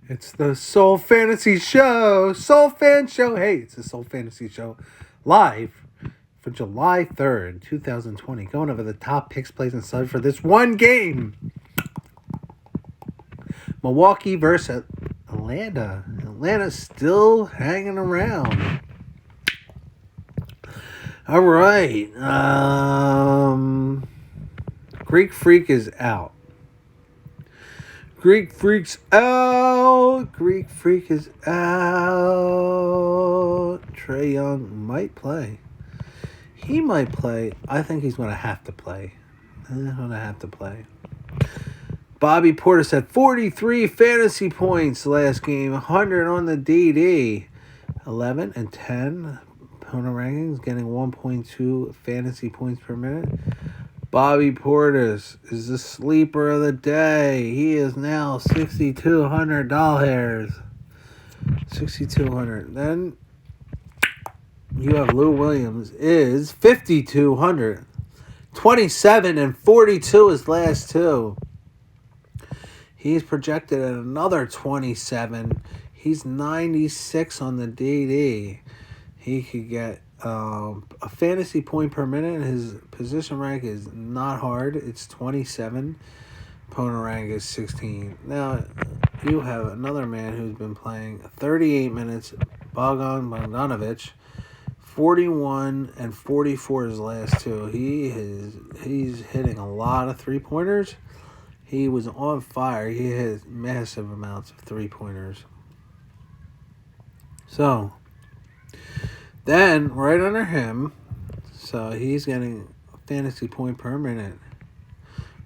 It's the Soul Fantasy Show. Soul Fan Show. Hey, it's the Soul Fantasy Show live for July 3rd, 2020. Going over the top picks, plays, and stuff for this one game. Milwaukee versus Atlanta. Atlanta's still hanging around. All right. Greek Freak is out. Greek Freak's out. Greek Freak is out. Trae Young might play. He might play. I think he's going to have to play. Bobby Portis had 43 fantasy points last game. 100 on the DD. 11 and 10 opponent rankings, getting 1.2 fantasy points per minute. Bobby Portis is the sleeper of the day. He is now $6,200. $6,200. Then you have Lou Williams is $5,200. 27 and 42 his last two. He's projected at another 27. He's 96 on the DD. He could get a fantasy point per minute. His position rank is not hard. It's 27. Opponent rank is 16. Now, you have another man who's been playing 38 minutes, Bogdan Bogdanovic, 41 and 44 his last two. He's hitting a lot of three-pointers. He was on fire. He hit massive amounts of three-pointers. So, then, right under him, so he's getting a fantasy point per minute.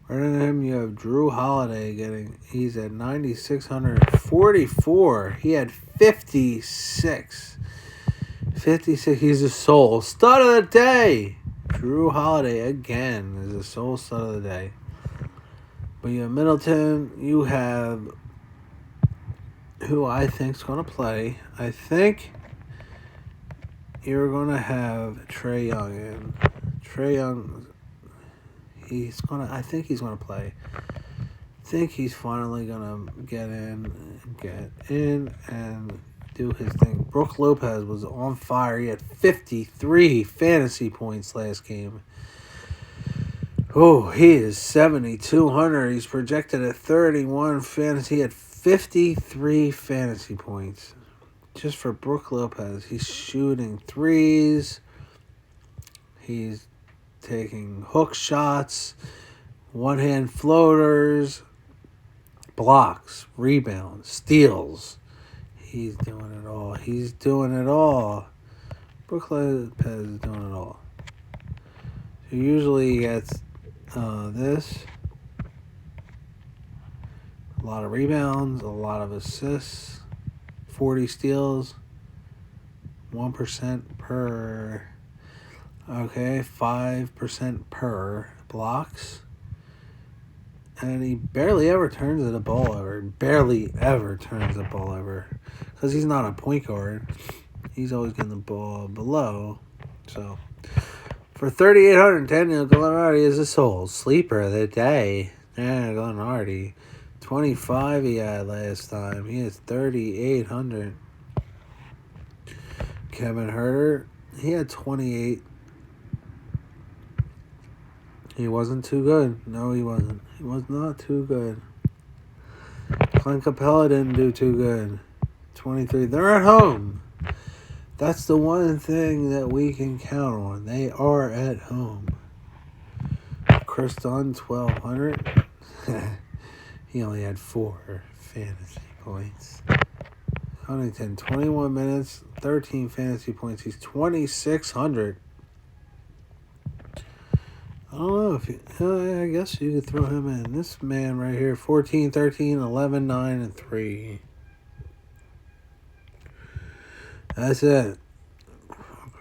Right under him, you have Drew Holiday he's at 9,644. He had 56. 56, he's a soul stud of the day. Drew Holiday, again, is a soul stud of the day. But you have Middleton, you have who I think is going to play. I think you're going to have Trae Young in. Trae Young, I think he's going to play. I think he's finally going to get in and do his thing. Brook Lopez was on fire. He had 53 fantasy points last game. Oh, he is 7,200. He's projected at 31 fantasy. He had 53 fantasy points. Just for Brook Lopez. He's shooting threes. He's taking hook shots, one-hand floaters, blocks, rebounds, steals. He's doing it all. Brook Lopez is doing it all. So usually he gets this. A lot of rebounds, a lot of assists, 40 steals, 1% per, 5% per blocks. And he barely ever turns the ball over. Because he's not a point guard. He's always getting the ball below. So, for 3,810, Gallinari is a soul sleeper of the day. Yeah, Gallinari. 25 he had last time. He has 3,800. Kevin Huerter, he had 28. He wasn't too good. No, he wasn't. He was not too good. Clint Capella didn't do too good. 23. They're at home. That's the one thing that we can count on. They are at home. Chris Dunn, 1,200. He only had 4 fantasy points. Huntington, 21 minutes, 13 fantasy points. He's 2,600. I don't know if I guess you could throw him in. This man right here, 14, 13, 11, 9, and 3. That's it.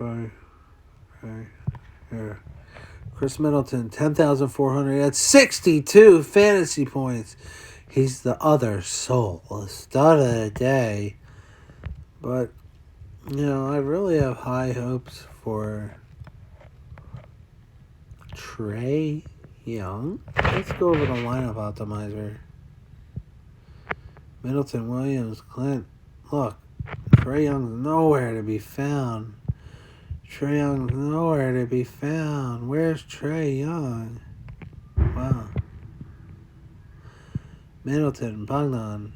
Okay. Here. Chris Middleton, 10,400. He had 62 fantasy points. He's the other soul, stud of the day. But, I really have high hopes for Trae Young. Let's go over the lineup optimizer. Middleton, Williams, Clint. Look, Trae Young's nowhere to be found. Trae Young's nowhere to be found. Where's Trae Young? Wow. Middleton, Bogdan.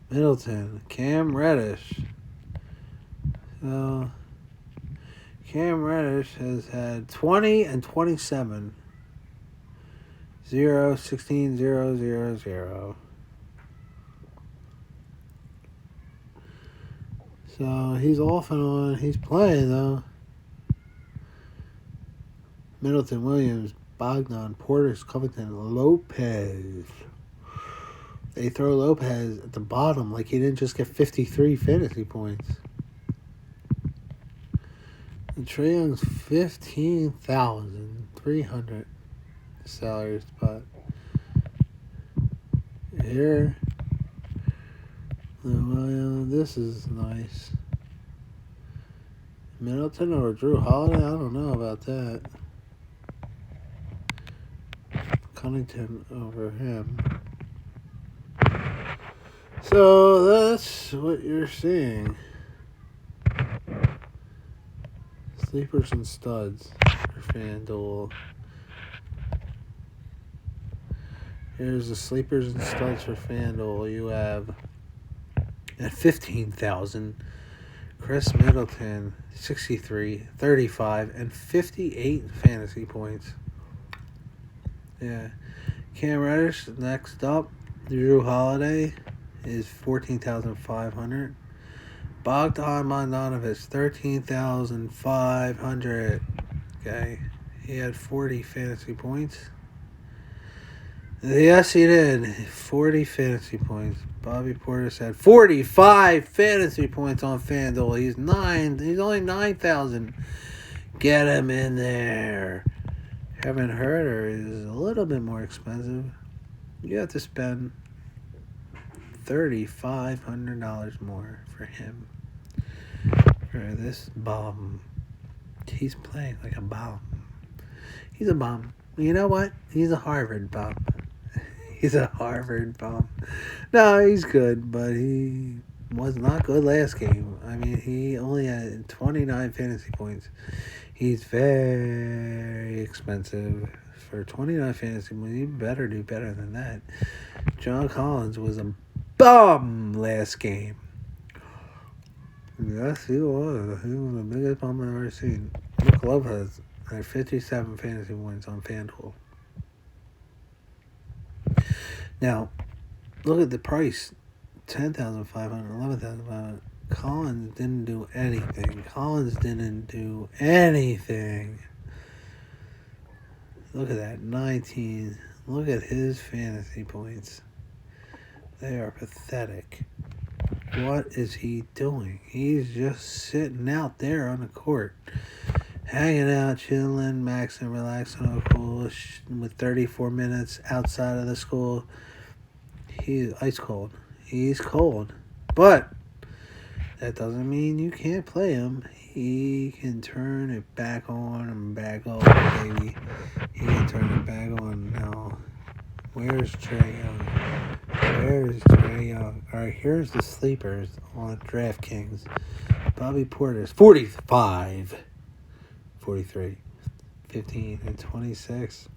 Middleton, Cam Reddish. So, Cam Reddish has had 20 and 27. 0, 16, 0, 0, 0. So, he's off and on. He's playing, though. Middleton, Williams, Bogdan, Portis, Covington, Lopez. They throw Lopez at the bottom like he didn't just get 53 fantasy points. And Trae Young's 15,300 salary spot. Here, this is nice. Middleton or Drew Holiday? I don't know about that. Connington over him. So that's what you're seeing. Sleepers and studs for FanDuel. Here's the sleepers and studs for FanDuel. You have at 15,000, Chris Middleton, 63, 35, and 58 fantasy points. Yeah. Cam Reddish next up. Drew Holiday is 14,500. Bogdan Bogdanovic, 13,500. Okay. He had 40 fantasy points. Yes, he did. 40 fantasy points. Bobby Portis had 45 fantasy points on FanDuel. He's only 9,000. Get him in there. Kevin Herter is a little bit more expensive. You have to spend $3,500 more for him. For this bomb. He's playing like a bomb. He's a bomb. You know what? He's a Harvard bomb. He's a Harvard bomb. No, he's good, but he was not good last game. I mean, he only had 29 fantasy points. He's very expensive. For 29 fantasy points, you better do better than that. John Collins was a bum last game. Yes, he was. He was the biggest bum I've ever seen. Nick Lopez had 57 fantasy points on FanDuel. Now, look at the price. 10,500, 11,500. Collins didn't do anything. Look at that, 19. Look at his fantasy points. They are pathetic. What is he doing? He's just sitting out there on the court. Hanging out, chilling, maxing, relaxing on the cool with 34 minutes outside of the school. He's ice cold. He's cold. But that doesn't mean you can't play him. He can turn it back on and back off, baby. He can turn it back on now. Where's Trae Young? All right, here's the sleepers on Draftkings. Bobby Portis, 45, 43, 15, and 26.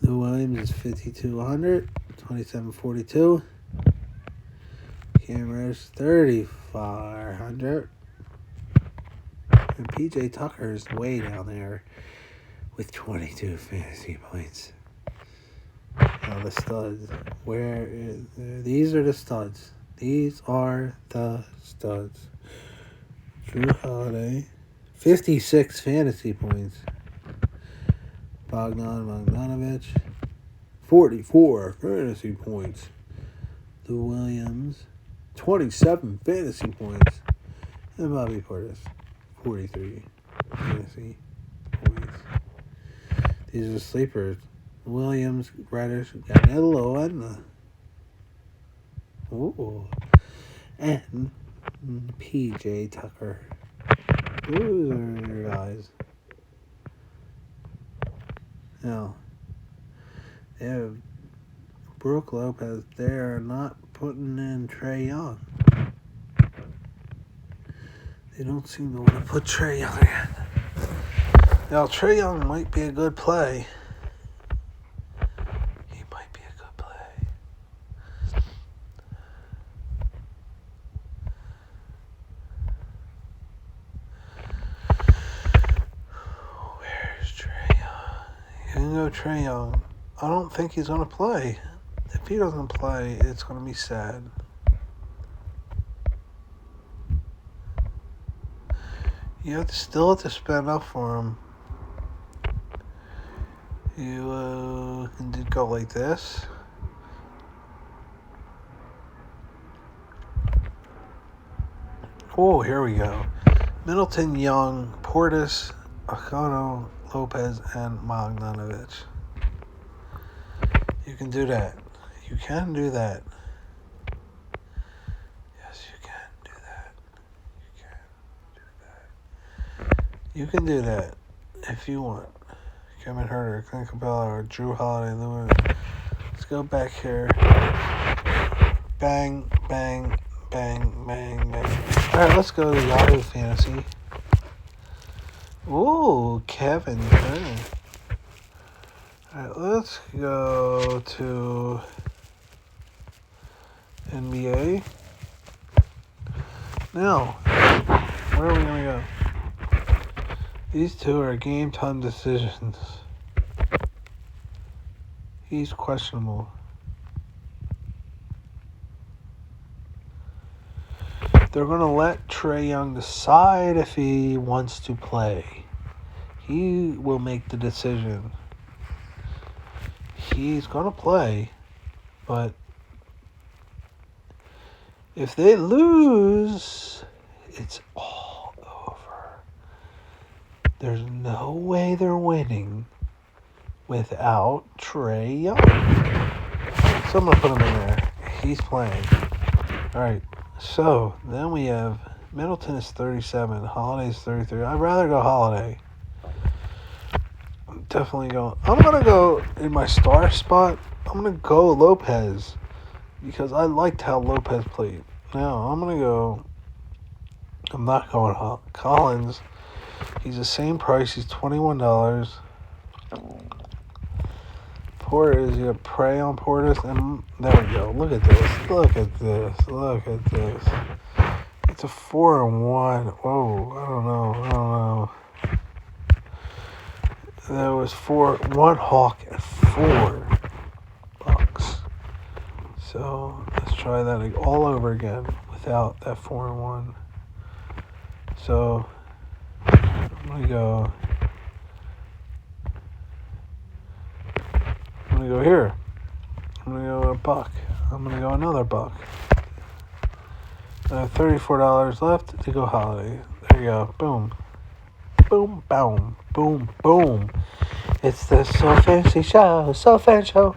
Lou Williams is 5,200, 27, 42. Cam Reddish, 3,500. And PJ Tucker is way down there with 22 fantasy points. Now the studs. These are the studs. These are the studs. Drew Holiday, 56 fantasy points. Bogdan Bogdanovic, 44 fantasy points. Lou Williams, 27 fantasy points. And Bobby Portis, 43 fantasy points. These are sleepers. Williams, Reddish, Canelo, and and PJ Tucker. Those are your guys. Now, they have Brooke Lopez. They're not putting in Trae Young. They don't seem to want to put Trae Young in. Now, Trae Young might be a good play. He might be a good play. Where's Trae Young? You can go Trae Young. I don't think he's going to play. If he doesn't play, it's going to be sad. You still have to spend up for him. You can go like this. Oh, here we go. Middleton, Young, Portis, Akano, Lopez, and Bogdanovic. You can do that. You can do that. Yes, you can do that. You can do that if you want. Kevin Herter, Clint Capella, or Drew Holiday, Lewis. Let's go back here. Bang, bang, bang, bang, bang. Alright, let's go to Yahoo Fantasy. Ooh, Kevin Herter. Alright, let's go to NBA. Now, where are we going to go? These two are game-time decisions. He's questionable. They're going to let Trae Young decide if he wants to play. He will make the decision. He's going to play, but if they lose, it's all over. There's no way they're winning without Trae Young. So I'm going to put him in there. He's playing. All right. So then we have Middleton is 37. Holiday is 33. I'd rather go Holiday. I'm definitely going. I'm going to go in my star spot. I'm going to go Lopez because I liked how Lopez played. Now I'm going to go. I'm not going Collins. He's the same price. He's $21. Portis, you have Prey on Portis, and there we go. Look at this. Look at this. Look at this. It's a 4-1. Whoa, I don't know. There was one Hawk at $4. So let's try that all over again without that 4-1. So I'm gonna go here. I'm going to go $1. I'm going to go another $1. I have $34 left to go Holiday. There you go. Boom. Boom, boom, boom, boom. It's the So Fancy Show. So Fan Show.